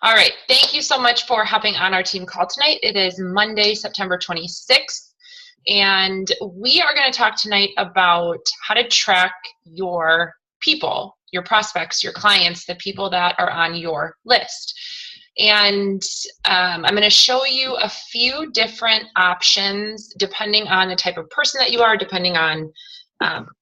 All right. Thank you so much for hopping on our team call tonight. It is Monday, September 26th, and we are going to talk tonight about how to track your people, your prospects, your clients, the people that are on your list. And I'm going to show you a few different options depending on the type of person that you are, depending on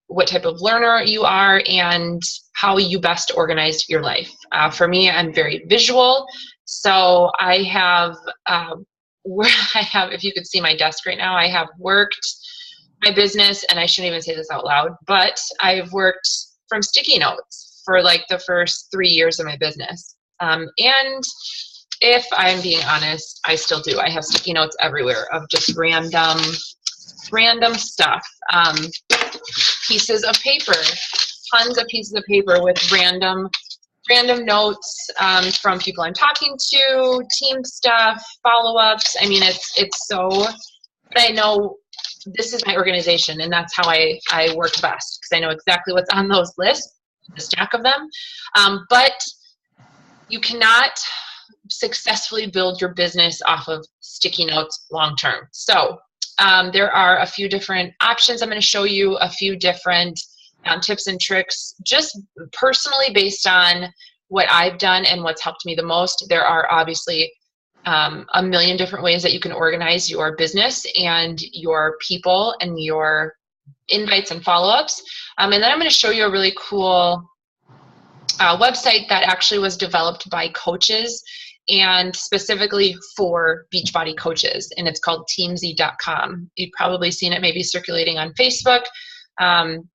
what type of learner you are, and how you best organize your life. For me, I'm very visual, so I have, if you could see my desk right now, I have worked my business, and I shouldn't even say this out loud, but I've worked from sticky notes for like the first 3 years of my business. And if I'm being honest, I still do. I have sticky notes everywhere of just random stuff. Pieces of paper, tons of pieces of paper with random notes from people I'm talking to, team stuff, follow-ups. I mean, it's so, but I know this is my organization, and that's how I work best, because I know exactly what's on those lists, the stack of them. But you cannot successfully build your business off of sticky notes long-term. So there are a few different options. I'm going to show you a few different tips and tricks, just personally based on what I've done and what's helped me the most. There are obviously a million different ways that you can organize your business and your people and your invites and follow-ups. And then I'm going to show you a really cool website that actually was developed by coaches and specifically for Beachbody coaches, and it's called TEAMZY.com. You've probably seen it maybe circulating on Facebook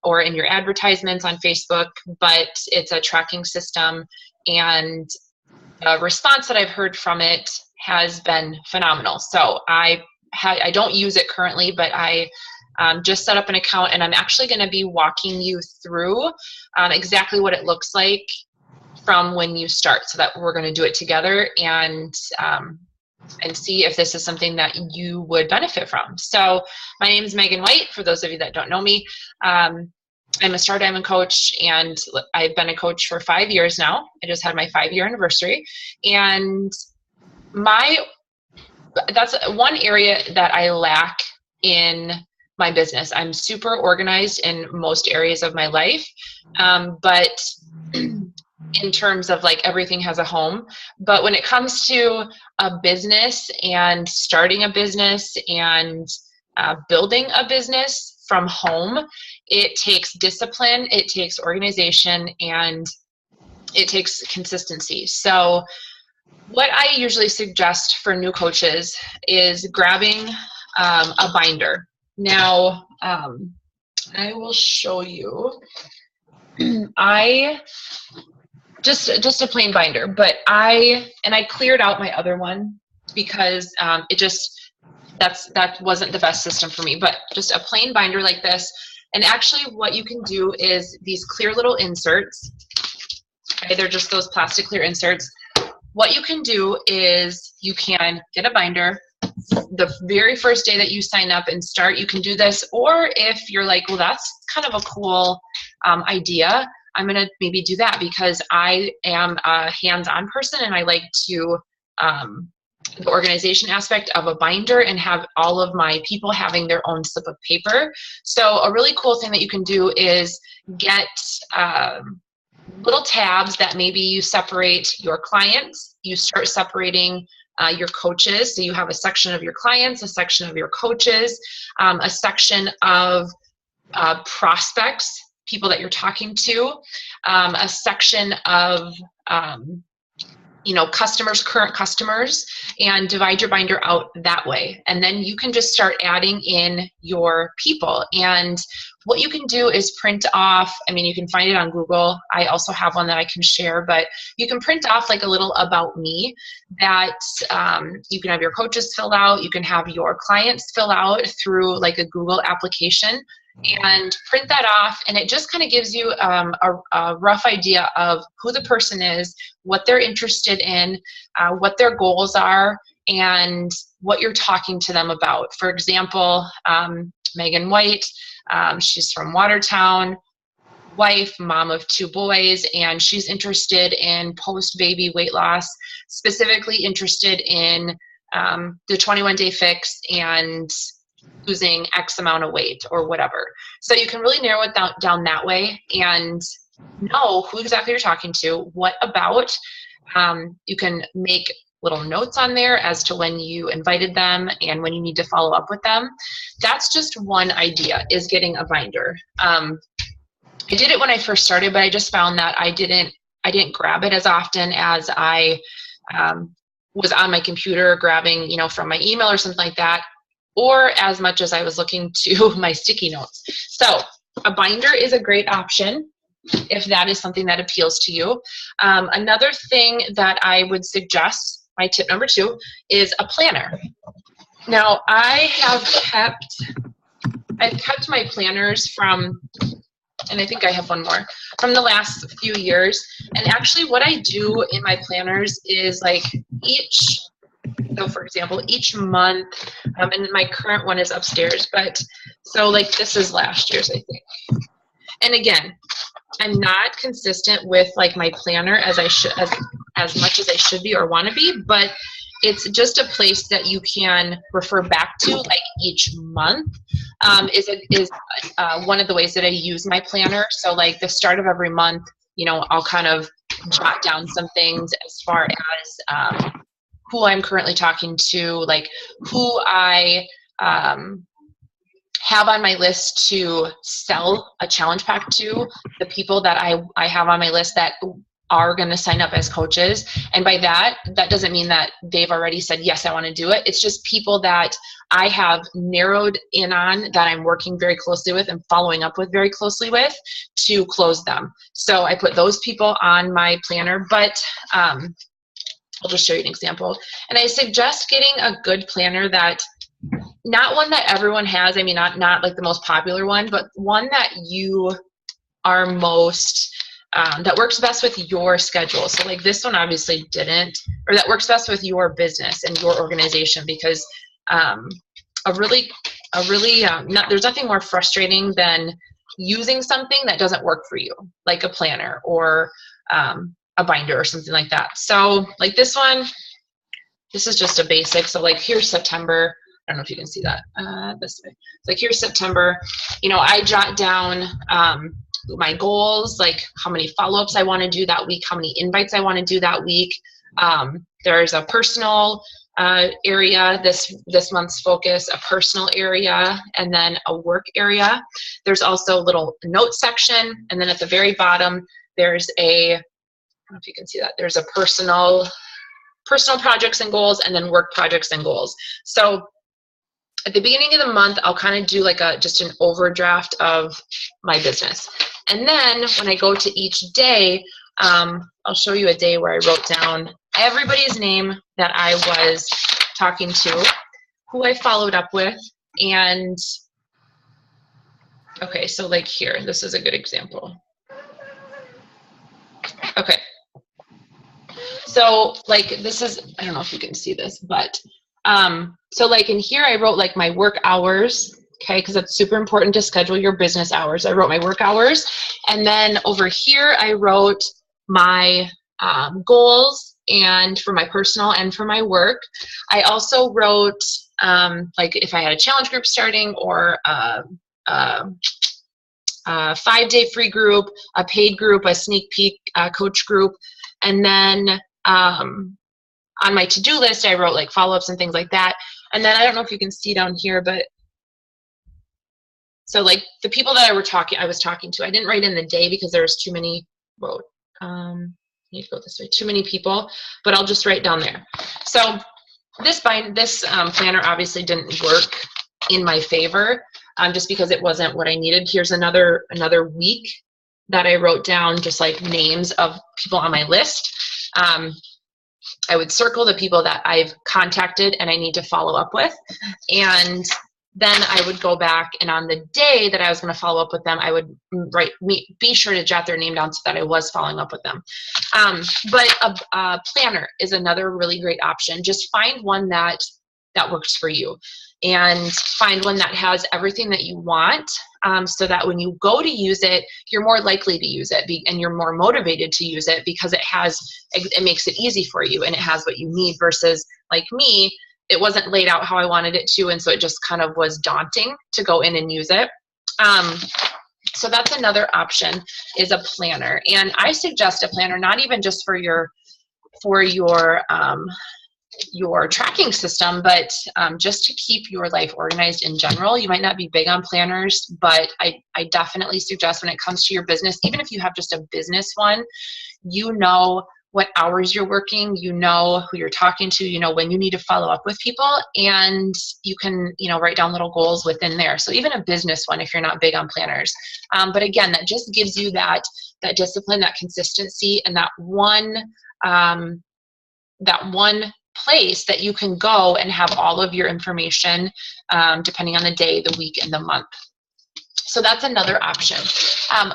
or in your advertisements on Facebook, but it's a tracking system, and the response that I've heard from it has been phenomenal. So I don't use it currently, but I just set up an account, and I'm actually going to be walking you through exactly what it looks like from when you start, so that we're going to do it together and see if this is something that you would benefit from. So my name is Megan White, for those of you that don't know me. I'm a Star Diamond coach, and I've been a coach for 5 years now. I just had my 5-year anniversary, and that's one area that I lack in my business. I'm super organized in most areas of my life, but in terms of like everything has a home. But when it comes to a business and starting a business and building a business from home, it takes discipline, it takes organization, and it takes consistency. So what I usually suggest for new coaches is grabbing a binder. Now, I will show you. Just a plain binder, but I cleared out my other one because that wasn't the best system for me, but just a plain binder like this. And actually what you can do is these clear little inserts, okay, they're just those plastic clear inserts. What you can do is you can get a binder the very first day that you sign up and start. You can do this, or if you're like, well, that's kind of a cool idea, I'm going to maybe do that because I am a hands-on person and I like to the organization aspect of a binder and have all of my people having their own slip of paper. So a really cool thing that you can do is get little tabs that maybe you separate your clients, you start separating your coaches. So you have a section of your clients, a section of your coaches, a section of prospects, people that you're talking to, a section of customers, current customers, and divide your binder out that way. And then you can just start adding in your people. And what you can do is print off, you can find it on Google. I also have one that I can share, but you can print off like a little about me that you can have your coaches fill out. You can have your clients fill out through like a Google application and print that off. And it just kind of gives you a rough idea of who the person is, what they're interested in, what their goals are, and what you're talking to them about. For example, Megan White, she's from Watertown. wife, mom of 2 boys, and she's interested in post-baby weight loss, specifically interested in the 21-day fix and losing X amount of weight or whatever. So you can really narrow it down that way and know who exactly you're talking to, what about. You can make little notes on there as to when you invited them and when you need to follow up with them. That's just one idea, is getting a binder. I did it when I first started, but I just found that I didn't grab it as often as I was on my computer grabbing, from my email or something like that, or as much as I was looking to my sticky notes. So a binder is a great option if that is something that appeals to you. Another thing that I would suggest, my tip number 2, is a planner. Now, I've kept my planners from, and I think I have one more, from the last few years. And actually what I do in my planners is like so for example, each month, and my current one is upstairs, but so like this is last year's, I think. And again, I'm not consistent with like my planner as much as I should be or want to be, but it's just a place that you can refer back to like each month. Is one of the ways that I use my planner. So like the start of every month, I'll kind of jot down some things as far as who I'm currently talking to, like who I have on my list to sell a challenge pack to, the people that I have on my list that are going to sign up as coaches. And by that doesn't mean that they've already said, yes, I want to do it. It's just people that I have narrowed in on, that I'm working very closely with and following up with very closely with to close them. So I put those people on my planner, but I'll just show you an example. And I suggest getting a good planner that, not one that everyone has. I mean, not like the most popular one, but one that you are most, that works best with your schedule. So like this one obviously didn't, or that works best with your business and your organization, because there's nothing more frustrating than using something that doesn't work for you, like a planner or a binder or something like that. So like this one, this is just a basic. So like here's September. I don't know if you can see that this way. It's like here's September. I jot down my goals, like how many follow-ups I want to do that week, how many invites I want to do that week. There's a personal area, this month's focus, a personal area, and then a work area. There's also a little note section, and then at the very bottom, there's I don't know if you can see that. There's a personal projects and goals, and then work projects and goals. So at the beginning of the month, I'll kind of do like just an overdraft of my business. And then when I go to each day, I'll show you a day where I wrote down everybody's name that I was talking to, who I followed up with, and okay, so like here, this is a good example. Okay. So like this is, I don't know if you can see this, but so like in here I wrote like my work hours, okay, because it's super important to schedule your business hours. I wrote my work hours, and then over here I wrote my goals, and for my personal and for my work. I also wrote like if I had a challenge group starting, or a 5-day free group, a paid group, a sneak peek coach group, and then on my to-do list, I wrote like follow-ups and things like that. And then I don't know if you can see down here, but so like the people that I was talking to, I didn't write in the day because there was too many, need to go this way, too many people, but I'll just write down there. So this planner obviously didn't work in my favor, just because it wasn't what I needed. Here's another week that I wrote down just like names of people on my list. I would circle the people that I've contacted and I need to follow up with. And then I would go back, and on the day that I was going to follow up with them, I would be sure to jot their name down so that I was following up with them. But a planner is another really great option. Just find one that works for you. and find one that has everything that you want, so that when you go to use it, you're more likely to use it, and you're more motivated to use it because it makes it easy for you and it has what you need, versus like me, it wasn't laid out how I wanted it to, and so it just kind of was daunting to go in and use it. So that's another option, is a planner. And I suggest a planner, not even just for your tracking system, but just to keep your life organized in general. You might not be big on planners, but I definitely suggest, when it comes to your business, even if you have just a business one, you know what hours you're working, you know who you're talking to, you know when you need to follow up with people, and you can, write down little goals within there. So even a business one, if you're not big on planners. But again, that just gives you that discipline, that consistency, and that one place that you can go and have all of your information, depending on the day, the week, and the month. So that's another option.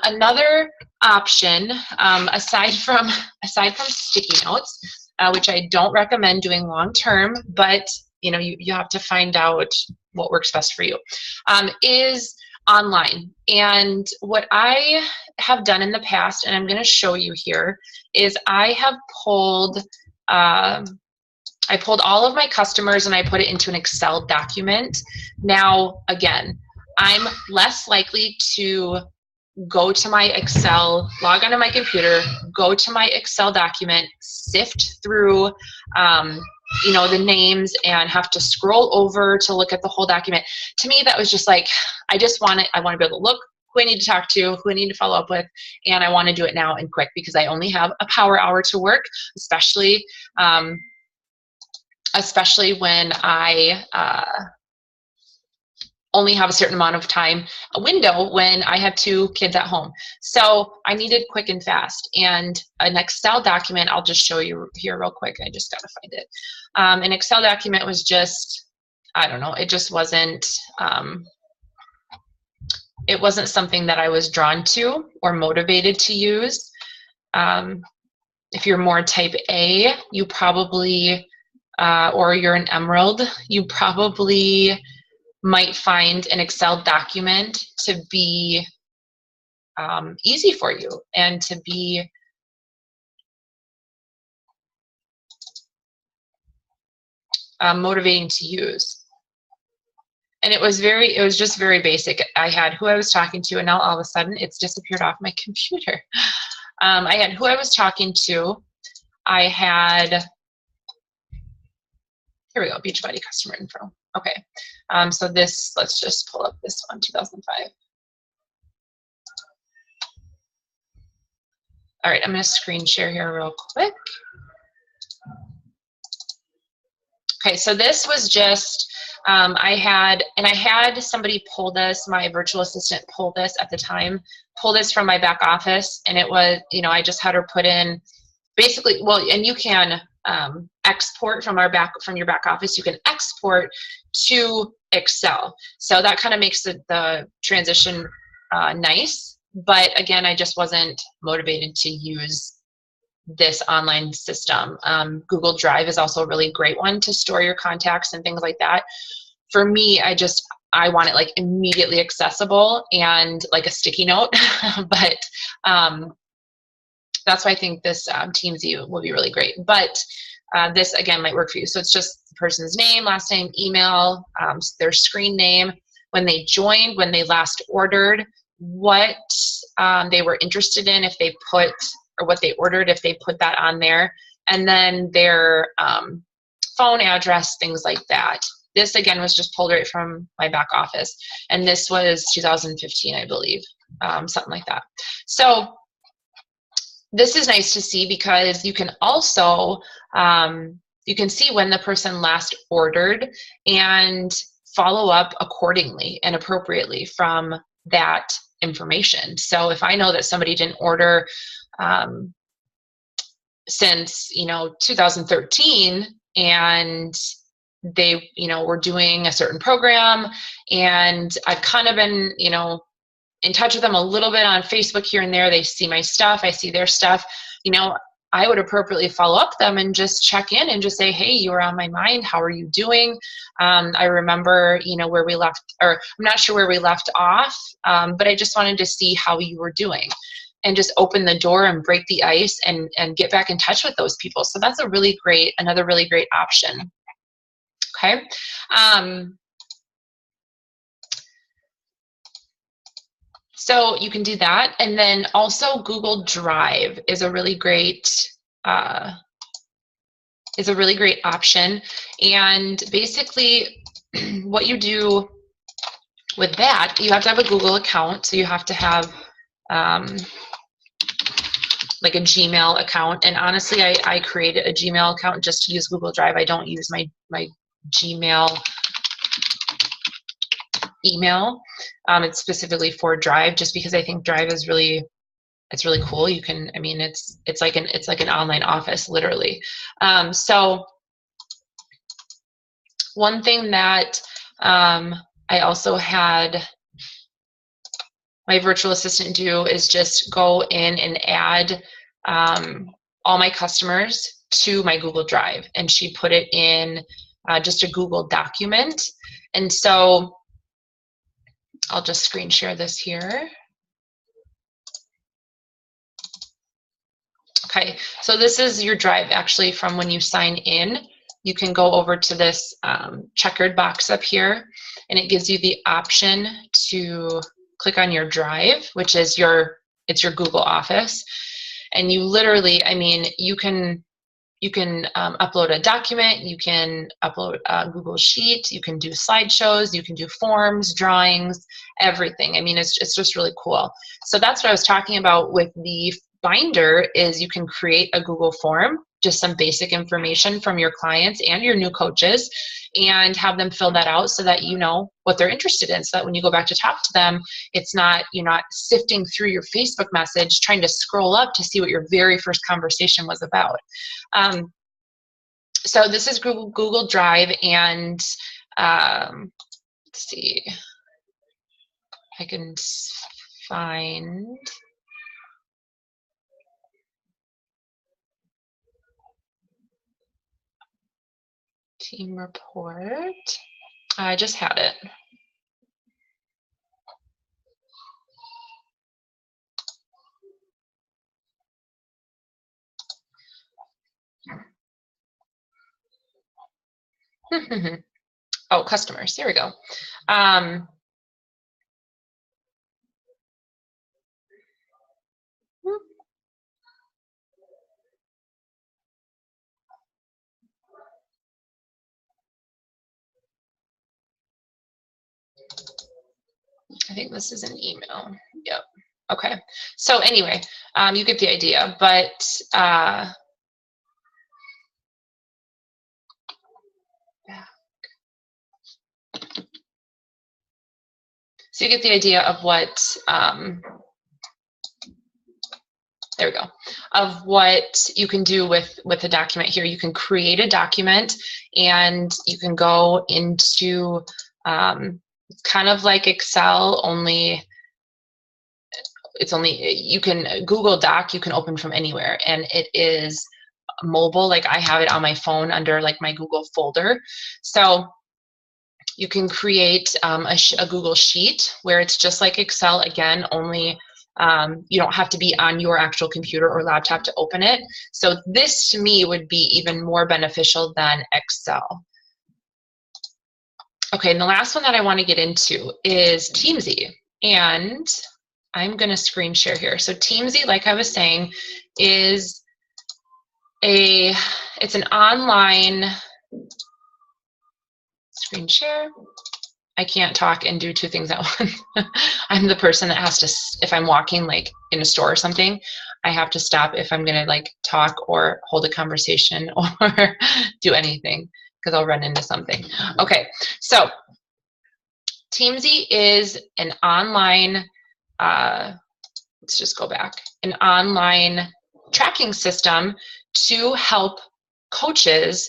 Another option, aside from sticky notes, which I don't recommend doing long term, but you have to find out what works best for you, is online. And what I have done in the past, and I'm going to show you here, is I have pulled all of my customers and I put it into an Excel document. Now, again, I'm less likely to go to my Excel, log onto my computer, go to my Excel document, sift through, the names, and have to scroll over to look at the whole document. To me, that was just like, I want to be able to look who I need to talk to, who I need to follow up with, and I want to do it now and quick, because I only have a power hour to work, especially when I only have a certain amount of time, a window, when I have 2 kids at home. So I needed quick and fast. And an Excel document, I'll just show you here real quick. I just got to find it. An Excel document was just, I don't know, it just wasn't, it wasn't something that I was drawn to or motivated to use. If you're more type A, you probably, or you're an emerald, you probably might find an Excel document to be easy for you and to be motivating to use. And it was just very basic. I had who I was talking to, and now all of a sudden it's disappeared off my computer. I had who I was talking to. I had, here we go, Beachbody customer info. Okay, so this, let's just pull up this one, 2005. All right, I'm going to screen share here real quick. Okay, so this was just, I had somebody pull this, my virtual assistant pull this at the time, pull this from my back office, and it was, I just had her put in, basically, well, and you can export from your back office, you can export to Excel. So that kind of makes the transition nice. But again, I just wasn't motivated to use this online system. Google Drive is also a really great one to store your contacts and things like that. For me, I want it like immediately accessible and like a sticky note. But that's why I think this TEAMZY will be really great. But this, again, might work for you. So it's just the person's name, last name, email, their screen name, when they joined, when they last ordered, what they were interested in, if they put, or what they ordered, if they put that on there, and then their phone address, things like that. This, again, was just pulled right from my back office. And this was 2015, I believe, something like that. So this is nice to see, because you can also, you can see when the person last ordered and follow up accordingly and appropriately from that information. So if I know that somebody didn't order since 2013, and they were doing a certain program, and I've kind of been in touch with them a little bit on Facebook here and there, they see my stuff, I see their stuff, I would appropriately follow up them and just check in and just say, hey, you were on my mind. How are you doing? I remember, where we left, or I'm not sure where we left off, but I just wanted to see how you were doing, and just open the door and break the ice and get back in touch with those people. So that's another really great option. Okay. So you can do that. And then also Google Drive is a really great option. And basically what you do with that, you have to have a Google account. So you have to have like a Gmail account. And honestly, I created a Gmail account just to use Google Drive. I don't use my Gmail email. It's specifically for Drive, just because I think Drive is really cool. You can, it's like an online office, literally. So one thing that I also had my virtual assistant do is just go in and add all my customers to my Google Drive, and she put it in just a Google document. And so I'll just screen share this here. Okay, so this is your Drive actually from when you sign in. You can go over to this checkered box up here, and it gives you the option to click on your Drive, which is it's your Google Office. And you literally, you can upload a document, you can upload a Google Sheet, you can do slideshows, you can do forms, drawings, everything. It's just really cool. So that's what I was talking about with the binder, is you can create a Google form, just some basic information from your clients and your new coaches, and have them fill that out so that you know what they're interested in, so that when you go back to talk to them, you're not sifting through your Facebook message trying to scroll up to see what your very first conversation was about. So this is Google Drive, and let's see, I can find team report. I just had it. Oh, customers. Here we go. I think this is an email. Yep. Okay. So anyway, you get the idea, but so you get the idea of what, there we go, of what you can do with a document here. You can create a document, and you can go into, it's kind of like Excel, only you can, Google Doc, you can open from anywhere, and it is mobile. Like I have it on my phone under like my Google folder. So you can create a Google Sheet where it's just like Excel again, only you don't have to be on your actual computer or laptop to open it. So this to me would be even more beneficial than Excel. Okay, and the last one that I want to get into is TEAMZY, and I'm going to screen share here. So TEAMZY, like I was saying, is it's an online screen share. I can't talk and do two things at once. I'm the person that has to, if I'm walking like in a store or something, I have to stop if I'm gonna like talk or hold a conversation or do anything, because I'll run into something. Okay, so TEAMZY is an online, let's just go back, an online tracking system to help coaches,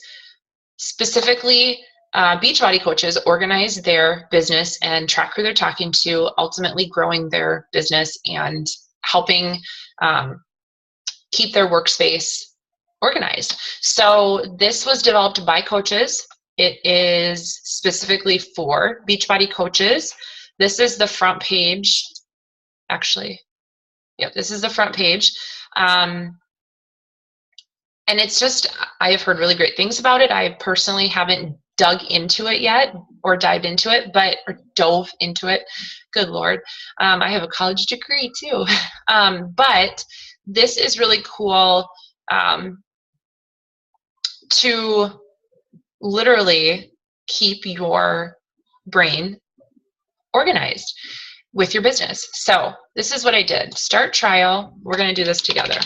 specifically Beachbody coaches, organize their business and track who they're talking to, ultimately growing their business and helping keep their workspace organized. So this was developed by coaches. It is specifically for Beachbody coaches. This is the front page. Actually, yep, this is the front page. And it's just, I have heard really great things about it. I personally haven't dug into it yet or dived into it, or dove into it. Good Lord. I have a college degree too. But this is really cool to literally keep your brain organized with your business. So this is what I did. Start trial. We're going to do this together.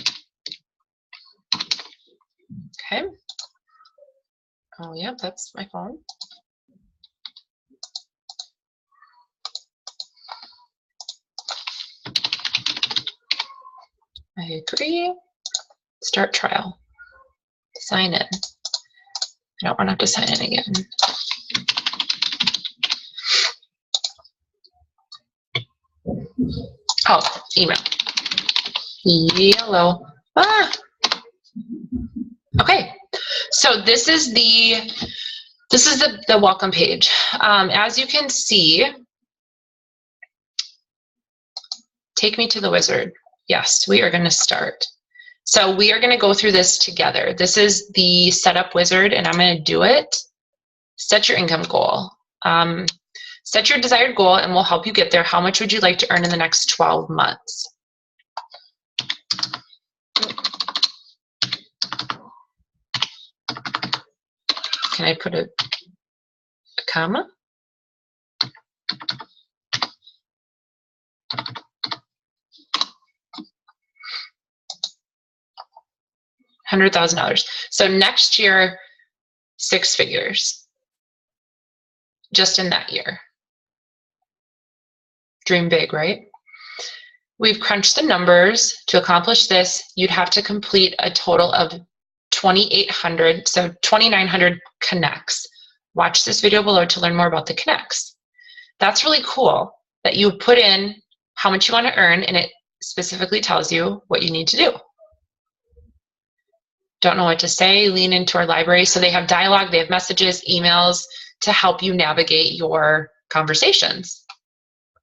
Okay. Oh, yeah, that's my phone. I agree. Start trial. Sign in. I don't want to have to sign in again. Oh, email. Yellow. Ah. Okay. So this is the welcome page. As you can see, take me to the wizard. Yes, we are going to start. So we are going to go through this together. This is the setup wizard, and I'm going to do it. Set your income goal. Set your desired goal, and we'll help you get there. How much would you like to earn in the next 12 months? Can I put a comma? $100,000. So next year, 6 figures. Just in that year. Dream big, right? We've crunched the numbers. To accomplish this, you'd have to complete a total of 2,800, so 2,900 connects. Watch this video below to learn more about the connects. That's really cool that you put in how much you want to earn, and it specifically tells you what you need to do. Don't know what to say, lean into our library. So they have dialogue, they have messages, emails to help you navigate your conversations.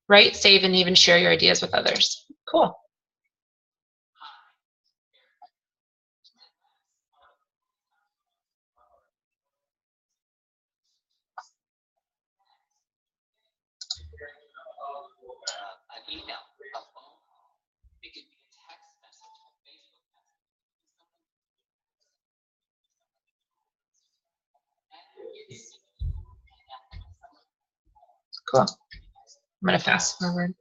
Right? Save and even share your ideas with others. Cool. Cool. I'm going to fast forward.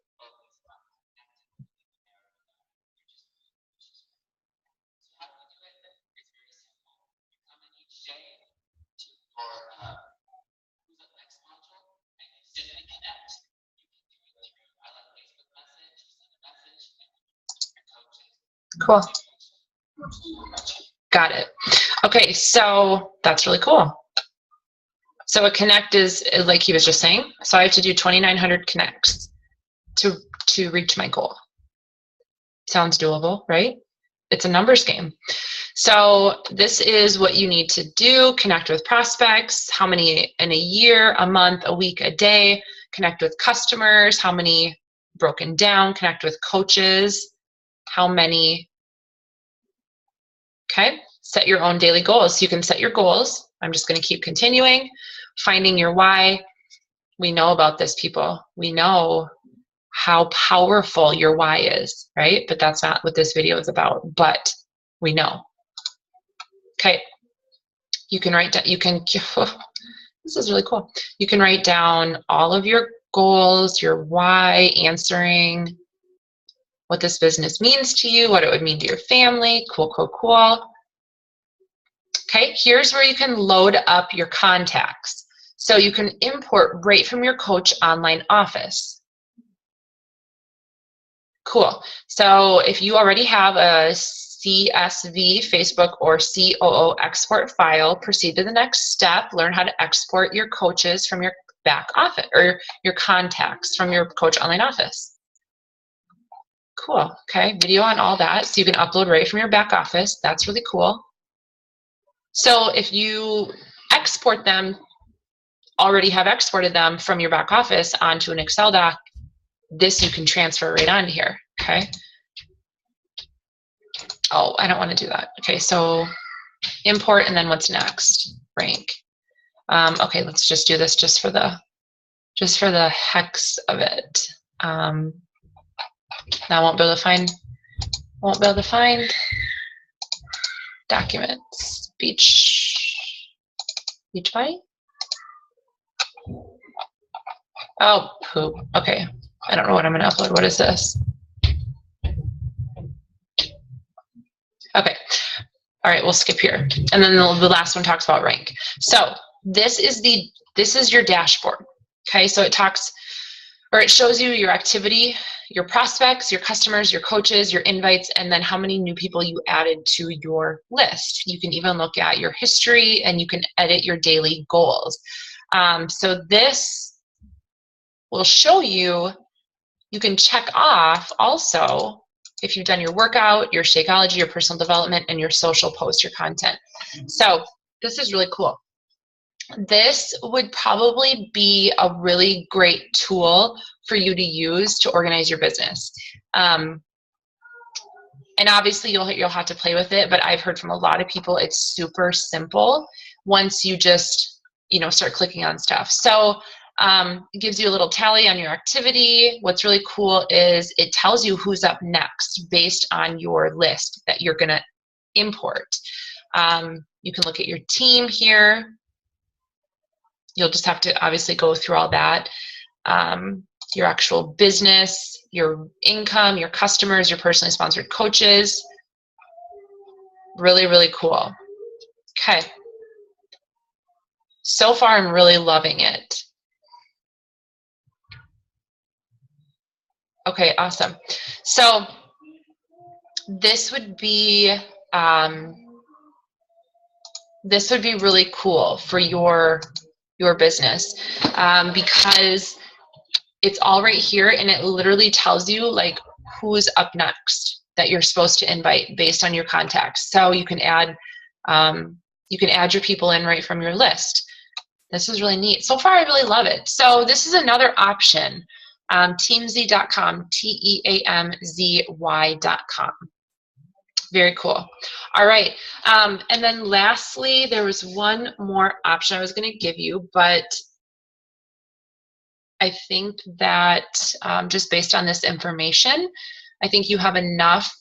Cool. Got it. Okay, so that's really cool. So a connect is like he was just saying. So I have to do 2,900 connects to reach my goal. Sounds doable, right? It's a numbers game. So this is what you need to do. Connect with prospects. How many in a year, a month, a week, a day? Connect with customers. How many broken down? Connect with coaches. How many? Okay. Set your own daily goals. You can set your goals. I'm just going to keep continuing. Finding your why. We know about this, people. We know how powerful your why is, right? But that's not what this video is about, but we know. Okay. You can write down, this is really cool. You can write down all of your goals, your why, answering what this business means to you, what it would mean to your family. Cool, cool, cool. Okay, here's where you can load up your contacts. So you can import right from your coach online office. Cool. So if you already have a CSV, Facebook, or COO export file, proceed to the next step. Learn how to export your coaches from your back office, or your contacts from your coach online office. Cool. Okay, video on all that. So you can upload right from your back office. That's really cool. So if you export them, already have exported them from your back office onto an Excel doc, this you can transfer right onto here, okay? Oh, I don't want to do that. Okay, so import, and then what's next? Rank. Okay, let's just do this just for the hex of it. Now I won't be able to find documents. Beach body? Oh, poop. Okay. I don't know what I'm going to upload. What is this? Okay. All right, we'll skip here. And then the last one talks about rank. So this is your dashboard. Okay, so it shows you your activity, your prospects, your customers, your coaches, your invites, and then how many new people you added to your list. You can even look at your history, and you can edit your daily goals. So this will show you can check off also if you've done your workout, your Shakeology, your personal development, and your social post, your content. So this is really cool. This would probably be a really great tool for you to use to organize your business. And obviously you'll have to play with it, but I've heard from a lot of people it's super simple once you just, start clicking on stuff. So it gives you a little tally on your activity. What's really cool is it tells you who's up next based on your list that you're going to import. You can look at your team here. You'll just have to obviously go through all that. Your actual business, your income, your customers, your personally sponsored coaches. Really, really cool. Okay. So far, I'm really loving it. Okay, awesome. So this would be really cool for your business because it's all right here, and it literally tells you like who's up next that you're supposed to invite based on your contacts. So you can add your people in right from your list. This is really neat. So far, I really love it. So this is another option. TEAMZY.com, TEAMZY.com. Very cool. All right. And then lastly, there was one more option I was going to give you, but I think that just based on this information, I think you have enough.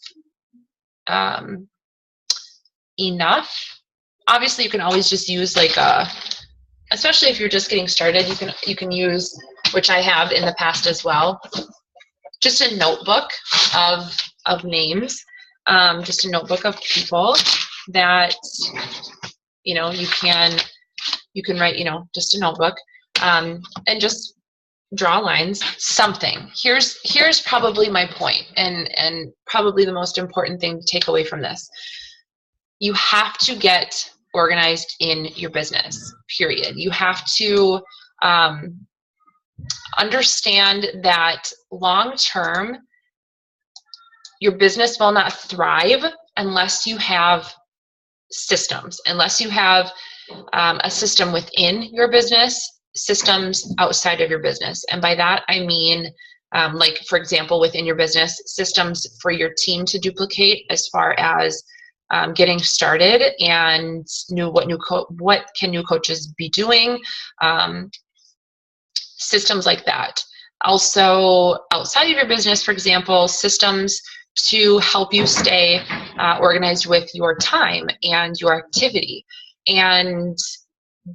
Obviously, you can always just use like especially if you're just getting started, you can use, which I have in the past as well, just a notebook of names, just a notebook of people that you can write, just a notebook, and just draw lines, something. Here's probably my point, and probably the most important thing to take away from this. You have to get organized in your business, period. You have to understand that long term, your business will not thrive unless you have systems, unless you have a system within your business, systems outside of your business. And by that, I mean, like, for example, within your business, systems for your team to duplicate as far as getting started and what can new coaches be doing, systems like that. Also, outside of your business, for example, systems to help you stay organized with your time and your activity. And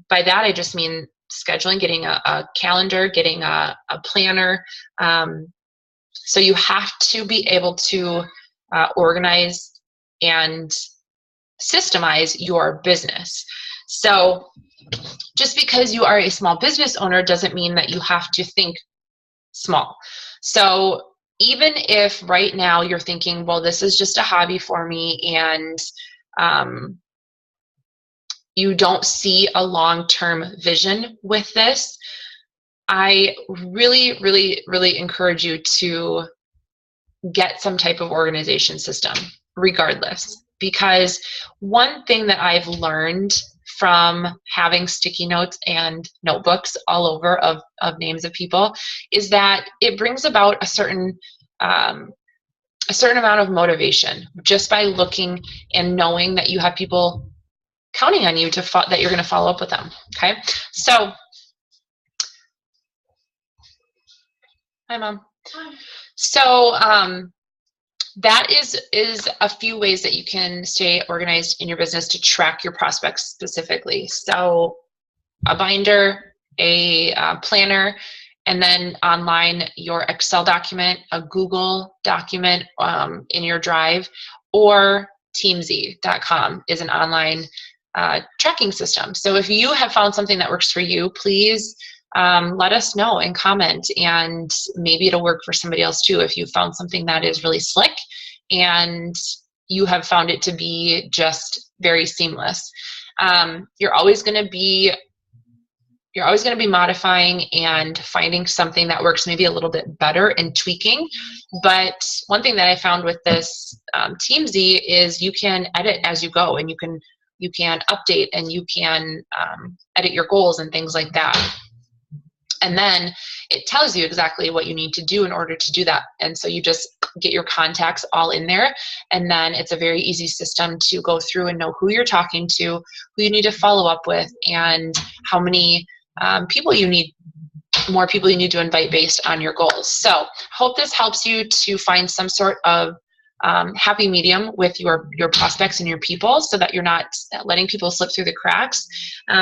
by that, I just mean scheduling, getting a calendar, getting a planner. So you have to be able to organize and systemize your business. So just because you are a small business owner doesn't mean that you have to think small. So even if right now you're thinking, well, this is just a hobby for me, and you don't see a long-term vision with this, I really, really, really encourage you to get some type of organization system regardless. because one thing that I've learned from having sticky notes and notebooks all over of names of people is that it brings about a certain amount of motivation just by looking and knowing that you have people counting on you that you're going to follow up with them. Okay, so hi, Mom. Hi. So that is a few ways that you can stay organized in your business to track your prospects specifically. So a binder, a planner, and then online your Excel document, a Google document in your Drive, or TEAMZY.com is an online tracking system. So if you have found something that works for you, please let us know and comment, and maybe it'll work for somebody else too. If you found something that is really slick and you have found it to be just very seamless. You're always going to be modifying and finding something that works maybe a little bit better and tweaking. But one thing that I found with this TEAMZY is you can edit as you go, and you can update, and you can edit your goals and things like that. And then it tells you exactly what you need to do in order to do that. And so you just get your contacts all in there. And then it's a very easy system to go through and know who you're talking to, who you need to follow up with, and how many more people you need to invite based on your goals. So hope this helps you to find some sort of happy medium with your prospects and your people, so that you're not letting people slip through the cracks,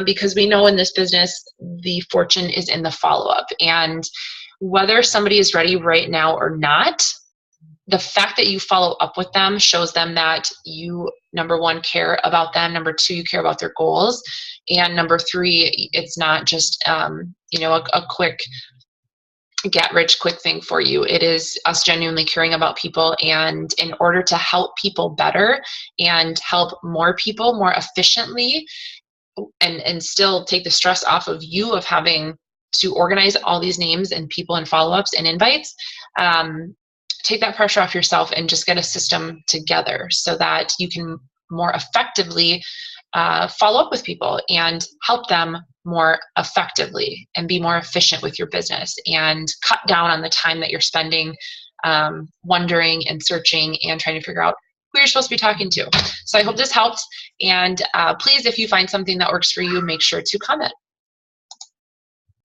because we know in this business the fortune is in the follow-up. And whether somebody is ready right now or not, the fact that you follow up with them shows them that you, number one, care about them, number two, you care about their goals, and number three, it's not just a quick get rich quick thing for you. It is us genuinely caring about people, and in order to help people better and help more people more efficiently, and still take the stress off of you of having to organize all these names and people and follow-ups and invites, take that pressure off yourself and just get a system together so that you can more effectively follow up with people and help them more effectively and be more efficient with your business, and cut down on the time that you're spending wondering and searching and trying to figure out who you're supposed to be talking to. So I hope this helped, and please, if you find something that works for you, make sure to comment.